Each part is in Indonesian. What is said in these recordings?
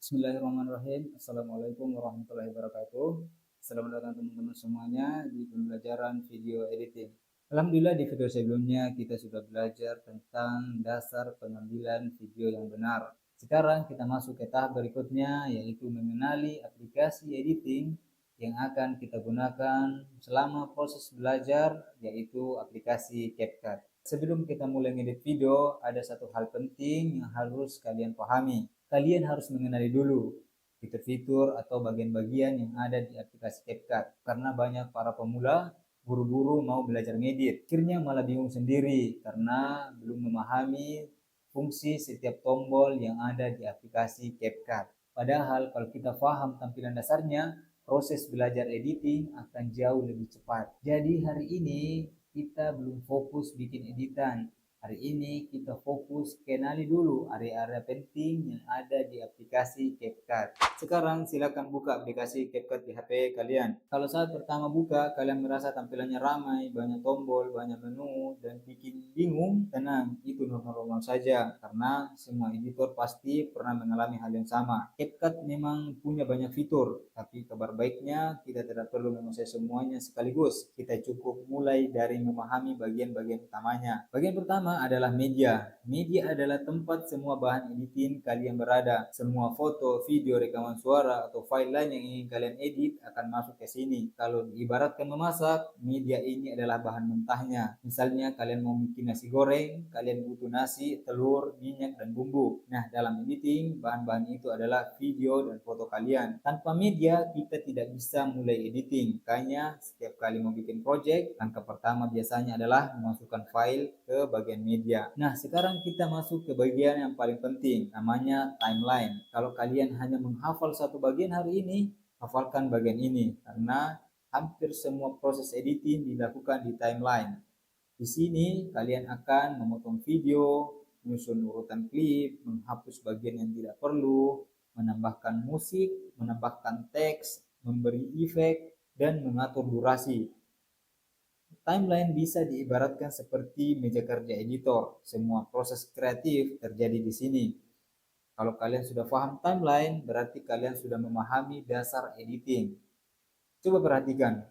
Bismillahirrahmanirrahim. Assalamualaikum warahmatullahi wabarakatuh. Selamat datang teman-teman semuanya di pembelajaran video editing. Alhamdulillah di video sebelumnya kita sudah belajar tentang dasar pengambilan video yang benar. Sekarang kita masuk ke tahap berikutnya, yaitu mengenali aplikasi editing yang akan kita gunakan selama proses belajar, yaitu aplikasi CapCut. Sebelum kita mulai ngedit video, ada satu hal penting yang harus kalian pahami. Kalian harus mengenali dulu fitur-fitur atau bagian-bagian yang ada di aplikasi CapCut. Karena banyak para pemula buru-buru mau belajar ngedit, akhirnya malah bingung sendiri karena belum memahami fungsi setiap tombol yang ada di aplikasi CapCut. Padahal kalau kita paham tampilan dasarnya, proses belajar editing akan jauh lebih cepat. Jadi hari ini kita belum fokus bikin editan. Hari ini kita fokus kenali dulu area-area penting yang ada di aplikasi CapCut. Sekarang silakan buka aplikasi CapCut di HP kalian. Kalau saat pertama buka, kalian merasa tampilannya ramai, banyak tombol, banyak menu, dan bikin bingung, tenang, itu normal-normal saja. Karena semua editor pasti pernah mengalami hal yang sama. CapCut memang punya banyak fitur, tapi kabar baiknya kita tidak perlu menguasai semuanya sekaligus. Kita cukup mulai dari memahami bagian-bagian utamanya. Bagian pertama adalah media. Media adalah tempat semua bahan editing kalian berada. Semua foto, video, rekaman suara, atau file lain yang ingin kalian edit akan masuk ke sini. Kalau diibaratkan memasak, media ini adalah bahan mentahnya. Misalnya kalian mau bikin nasi goreng, kalian butuh nasi, telur, minyak, dan bumbu. Nah, dalam editing, bahan-bahan itu adalah video dan foto kalian. Tanpa media, kita tidak bisa mulai editing. Makanya, setiap kali mau bikin project, langkah pertama biasanya adalah memasukkan file ke bagian media. Nah, sekarang kita masuk ke bagian yang paling penting, namanya timeline. Kalau kalian hanya menghafal satu bagian hari ini, hafalkan bagian ini, karena hampir semua proses editing dilakukan di timeline. Di sini kalian akan memotong video, menyusun urutan klip, menghapus bagian yang tidak perlu, menambahkan musik, menambahkan teks, memberi efek, dan mengatur durasi. Timeline bisa diibaratkan seperti meja kerja editor. Semua proses kreatif terjadi di sini. Kalau kalian sudah paham timeline, berarti kalian sudah memahami dasar editing. Coba perhatikan,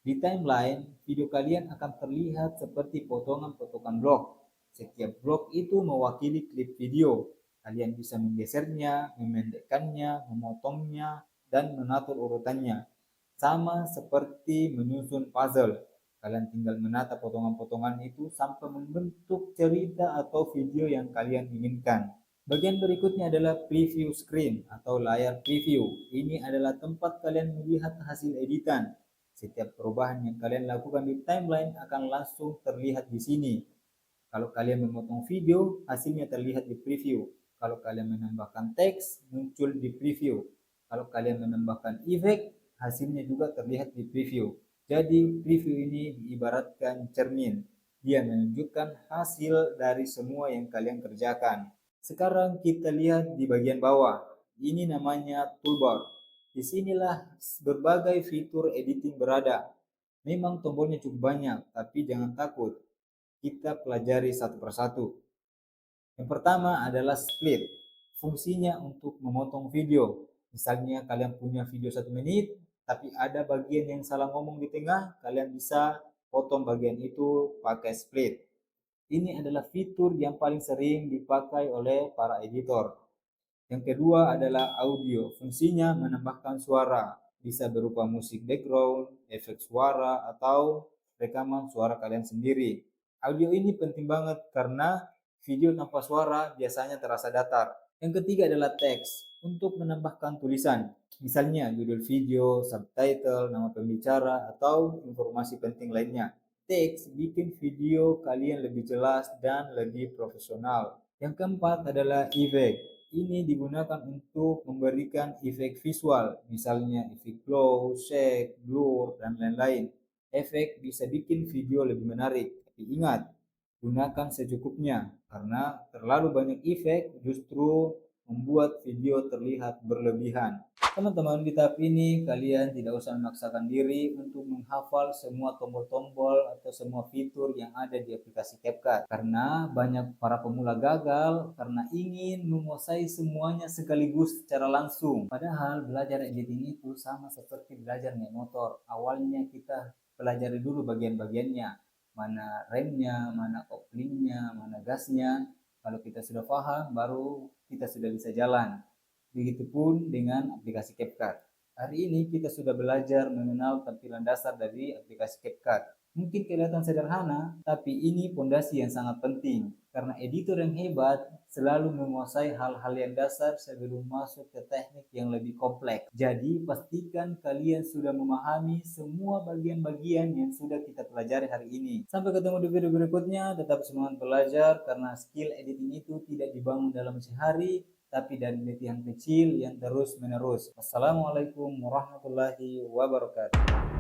di timeline, video kalian akan terlihat seperti potongan-potongan blok. Setiap blok itu mewakili klip video. Kalian bisa menggesernya, memendekkannya, memotongnya, dan mengatur urutannya. Sama seperti menyusun puzzle. Kalian tinggal menata potongan-potongan itu sampai membentuk cerita atau video yang kalian inginkan. Bagian berikutnya adalah preview screen atau layar preview. Ini adalah tempat kalian melihat hasil editan. Setiap perubahan yang kalian lakukan di timeline akan langsung terlihat di sini. Kalau kalian memotong video, hasilnya terlihat di preview. Kalau kalian menambahkan teks, muncul di preview. Kalau kalian menambahkan efek, hasilnya juga terlihat di preview. Jadi preview ini diibaratkan cermin. Dia menunjukkan hasil dari semua yang kalian kerjakan. Sekarang kita lihat di bagian bawah. Ini namanya toolbar. Disinilah berbagai fitur editing berada. Memang tombolnya cukup banyak, tapi jangan takut. Kita pelajari satu persatu. Yang pertama adalah split. Fungsinya untuk memotong video. Misalnya kalian punya video 1 menit, tapi ada bagian yang salah ngomong di tengah, kalian bisa potong bagian itu pakai split. Ini adalah fitur yang paling sering dipakai oleh para editor. Yang kedua adalah audio. Fungsinya menambahkan suara. Bisa berupa musik background, efek suara, atau rekaman suara kalian sendiri. Audio ini penting banget karena video tanpa suara biasanya terasa datar. Yang ketiga adalah teks. Untuk menambahkan tulisan. Misalnya judul video, subtitle, nama pembicara, atau informasi penting lainnya. Teks bikin video kalian lebih jelas dan lebih profesional. Yang keempat adalah efek. Ini digunakan untuk memberikan efek visual, misalnya efek glow, shake, blur, dan lain-lain. Efek bisa bikin video lebih menarik, tapi ingat, gunakan secukupnya, karena terlalu banyak efek justru membuat video terlihat berlebihan. Teman-teman, di tahap ini kalian tidak usah memaksakan diri untuk menghafal semua tombol-tombol atau semua fitur yang ada di aplikasi CapCut. Karena banyak para pemula gagal karena ingin menguasai semuanya sekaligus secara langsung. Padahal belajar editing itu sama seperti belajar naik motor. Awalnya kita pelajari dulu bagian-bagiannya. Mana remnya, mana koplingnya, mana gasnya. Kalau kita sudah paham, baru kita sudah bisa jalan. Begitupun dengan aplikasi CapCut. Hari ini kita sudah belajar mengenal tampilan dasar dari aplikasi CapCut. Mungkin kelihatan sederhana, tapi ini fondasi yang sangat penting. Karena editor yang hebat selalu menguasai hal-hal yang dasar sebelum masuk ke teknik yang lebih kompleks. Jadi pastikan kalian sudah memahami semua bagian-bagian yang sudah kita pelajari hari ini. Sampai ketemu di video berikutnya, tetap semangat belajar karena skill editing itu tidak dibangun dalam sehari, tapi dari latihan kecil yang terus menerus. Wassalamualaikum warahmatullahi wabarakatuh.